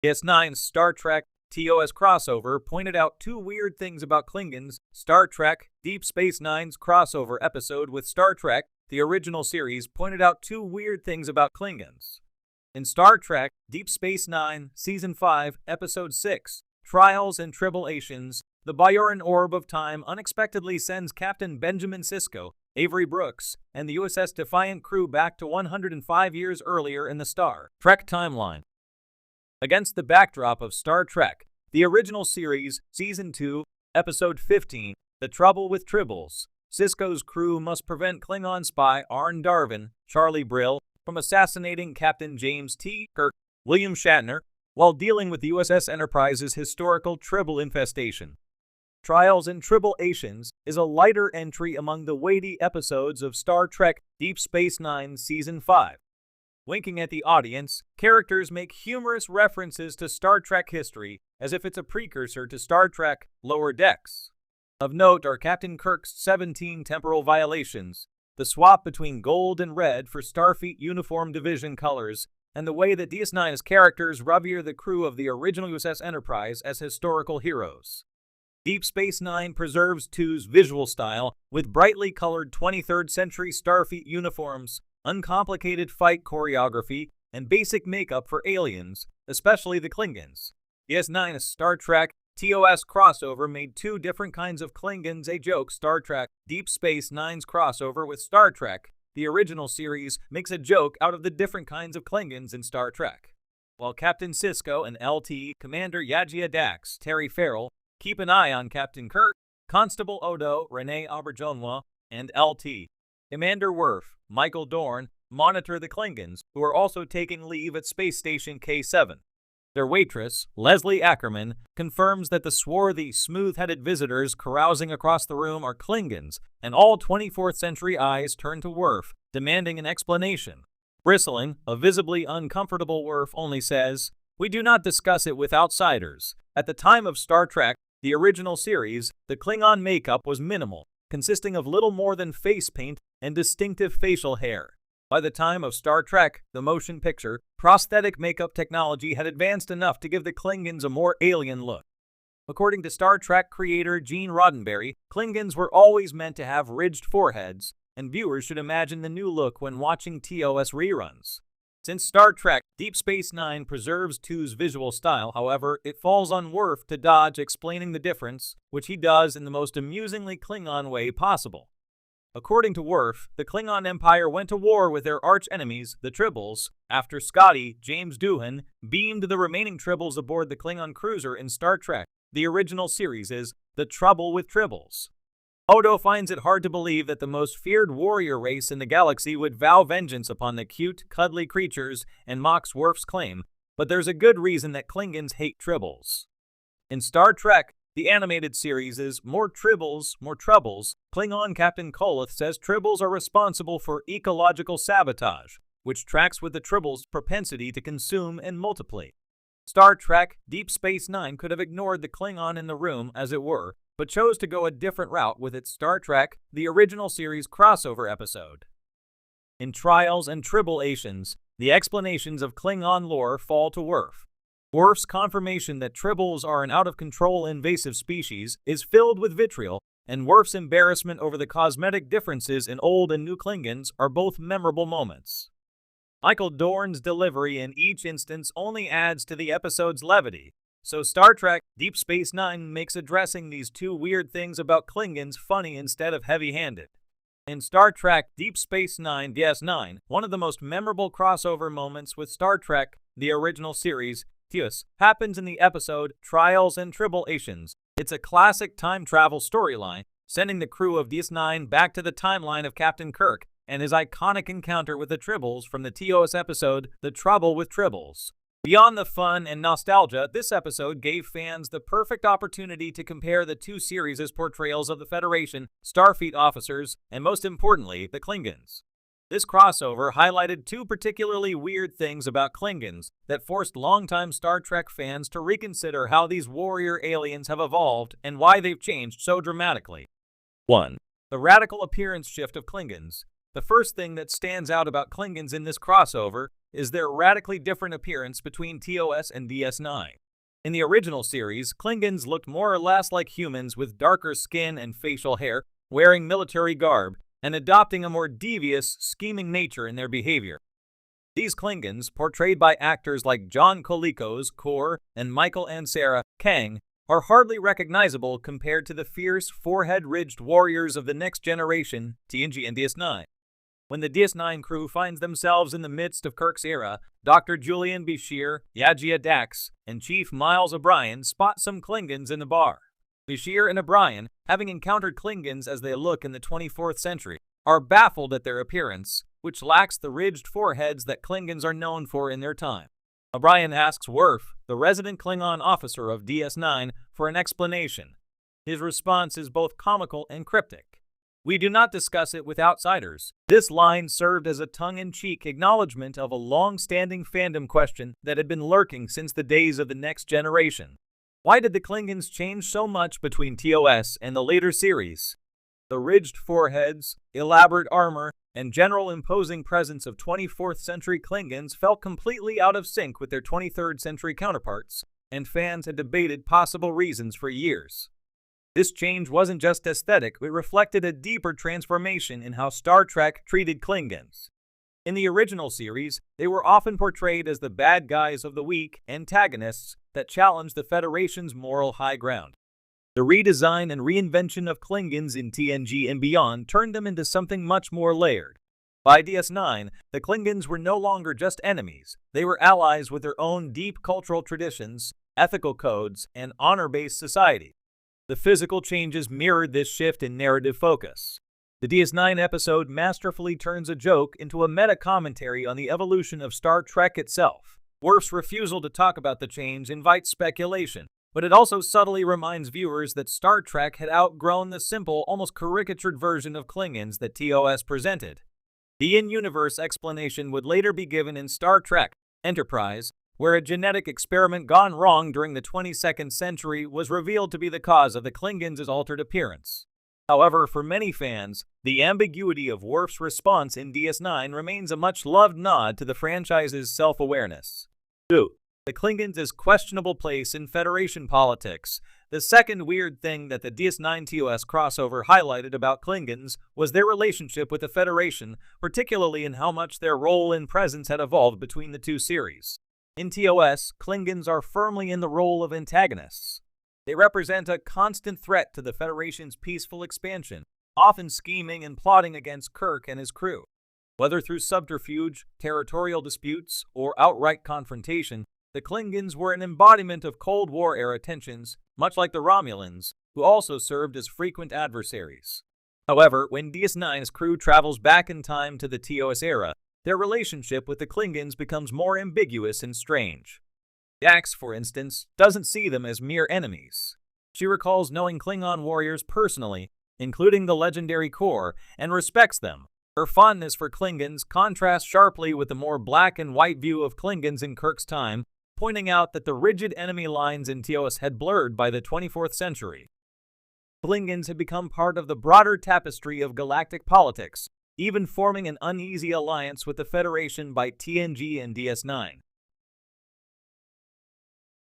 DS9's Star Trek TOS crossover pointed out two weird things about Klingons. Star Trek Deep Space Nine's crossover episode with Star Trek, the original series, pointed out two weird things about Klingons. In Star Trek Deep Space Nine, Season 5, Episode 6, Trials and Tribulations, the Bajoran Orb of Time unexpectedly sends Captain Benjamin Sisko, Avery Brooks, and the USS Defiant crew back to 105 years earlier in the Star Trek timeline. Against the backdrop of Star Trek, the original series, Season 2, Episode 15, The Trouble with Tribbles, Sisko's crew must prevent Klingon spy Arne Darvin, Charlie Brill, from assassinating Captain James T. Kirk, William Shatner, while dealing with the USS Enterprise's historical Tribble infestation. Trials and Tribulations is a lighter entry among the weighty episodes of Star Trek Deep Space Nine Season 5. Winking at the audience, characters make humorous references to Star Trek history as if it's a precursor to Star Trek Lower Decks. Of note are Captain Kirk's 17 temporal violations, the swap between gold and red for Starfleet Uniform Division colors, and the way that DS9's characters revere the crew of the original USS Enterprise as historical heroes. Deep Space Nine preserves TOS' visual style with brightly colored 23rd century Starfleet uniforms, uncomplicated fight choreography, and basic makeup for aliens, especially the Klingons. DS9's Star Trek TOS crossover made two different kinds of Klingons a joke. Star Trek Deep Space Nine's crossover with Star Trek, the original series, makes a joke out of the different kinds of Klingons in Star Trek. While Captain Sisko and LT, Commander Yajia Dax, Terry Farrell, keep an eye on Captain Kirk, Constable Odo, Renee Auberjonois, and LT. Commander Worf, Michael Dorn, monitor the Klingons, who are also taking leave at Space Station K7. Their waitress, Leslie Ackerman, confirms that the swarthy, smooth-headed visitors carousing across the room are Klingons, and all 24th century eyes turn to Worf, demanding an explanation. Bristling, a visibly uncomfortable Worf only says, "We do not discuss it with outsiders." At the time of Star Trek, the original series, the Klingon makeup was minimal, consisting of little more than face paint and distinctive facial hair. By the time of Star Trek, the motion picture, prosthetic makeup technology had advanced enough to give the Klingons a more alien look. According to Star Trek creator Gene Roddenberry, Klingons were always meant to have ridged foreheads, and viewers should imagine the new look when watching TOS reruns. Since Star Trek Deep Space Nine preserves TOS' visual style, however, it falls on Worf to dodge explaining the difference, which he does in the most amusingly Klingon way possible. According to Worf, the Klingon Empire went to war with their arch-enemies, the Tribbles, after Scotty, James Doohan, beamed the remaining Tribbles aboard the Klingon cruiser in Star Trek. The original series is The Trouble with Tribbles. Odo finds it hard to believe that the most feared warrior race in the galaxy would vow vengeance upon the cute, cuddly creatures and mocks Worf's claim, but there's a good reason that Klingons hate Tribbles. In Star Trek, the animated series is More Tribbles, More Troubles. Klingon Captain Koloth says Tribbles are responsible for ecological sabotage, which tracks with the Tribbles' propensity to consume and multiply. Star Trek Deep Space Nine could have ignored the Klingon in the room, as it were, but chose to go a different route with its Star Trek, the original series crossover episode. In Trials and Tribulations, the explanations of Klingon lore fall to Worf. Worf's confirmation that Tribbles are an out-of-control invasive species is filled with vitriol, and Worf's embarrassment over the cosmetic differences in old and new Klingons are both memorable moments. Michael Dorn's delivery in each instance only adds to the episode's levity, so Star Trek Deep Space Nine makes addressing these two weird things about Klingons funny instead of heavy-handed. In Star Trek Deep Space Nine DS9, one of the most memorable crossover moments with Star Trek, the original series, TOS, happens in the episode Trials and Tribulations. It's a classic time travel storyline, sending the crew of DS9 back to the timeline of Captain Kirk and his iconic encounter with the Tribbles from the TOS episode The Trouble with Tribbles. Beyond the fun and nostalgia, this episode gave fans the perfect opportunity to compare the two series' portrayals of the Federation, Starfleet officers, and most importantly, the Klingons. This crossover highlighted two particularly weird things about Klingons that forced longtime Star Trek fans to reconsider how these warrior aliens have evolved and why they've changed so dramatically. 1. The radical appearance shift of Klingons. The first thing that stands out about Klingons in this crossover is their radically different appearance between TOS and DS9. In the original series, Klingons looked more or less like humans with darker skin and facial hair, wearing military garb, and adopting a more devious, scheming nature in their behavior. These Klingons, portrayed by actors like John Colicos, Kor, and Michael Ansara, Kang, are hardly recognizable compared to the fierce, forehead-ridged warriors of the next generation, TNG and DS9. When the DS9 crew finds themselves in the midst of Kirk's era, Dr. Julian Bashir, Yajia Dax, and Chief Miles O'Brien spot some Klingons in the bar. Bashir and O'Brien, having encountered Klingons as they look in the 24th century, are baffled at their appearance, which lacks the ridged foreheads that Klingons are known for in their time. O'Brien asks Worf, the resident Klingon officer of DS9, for an explanation. His response is both comical and cryptic. "We do not discuss it with outsiders." This line served as a tongue-in-cheek acknowledgement of a long-standing fandom question that had been lurking since the days of the Next Generation. Why did the Klingons change so much between TOS and the later series? The ridged foreheads, elaborate armor, and general imposing presence of 24th century Klingons felt completely out of sync with their 23rd century counterparts, and fans had debated possible reasons for years. This change wasn't just aesthetic, it reflected a deeper transformation in how Star Trek treated Klingons. In the original series, they were often portrayed as the bad guys of the weak, antagonists that challenged the Federation's moral high ground. The redesign and reinvention of Klingons in TNG and beyond turned them into something much more layered. By DS9, the Klingons were no longer just enemies, they were allies with their own deep cultural traditions, ethical codes, and honor-based society. The physical changes mirrored this shift in narrative focus. The DS9 episode masterfully turns a joke into a meta-commentary on the evolution of Star Trek itself. Worf's refusal to talk about the change invites speculation, but it also subtly reminds viewers that Star Trek had outgrown the simple, almost caricatured version of Klingons that TOS presented. The in-universe explanation would later be given in Star Trek Enterprise, where a genetic experiment gone wrong during the 22nd century was revealed to be the cause of the Klingons' altered appearance. However, for many fans, the ambiguity of Worf's response in DS9 remains a much-loved nod to the franchise's self-awareness. 2. The Klingons' questionable place in Federation politics. The second weird thing that the DS9 TOS crossover highlighted about Klingons was their relationship with the Federation, particularly in how much their role and presence had evolved between the two series. In TOS, Klingons are firmly in the role of antagonists. They represent a constant threat to the Federation's peaceful expansion, often scheming and plotting against Kirk and his crew. Whether through subterfuge, territorial disputes, or outright confrontation, the Klingons were an embodiment of Cold War-era tensions, much like the Romulans, who also served as frequent adversaries. However, when DS9's crew travels back in time to the TOS era, their relationship with the Klingons becomes more ambiguous and strange. Dax, for instance, doesn't see them as mere enemies. She recalls knowing Klingon warriors personally, including the legendary Kor, and respects them. Her fondness for Klingons contrasts sharply with the more black and white view of Klingons in Kirk's time, pointing out that the rigid enemy lines in TOS had blurred by the 24th century. Klingons had become part of the broader tapestry of galactic politics, even forming an uneasy alliance with the Federation by TNG and DS9.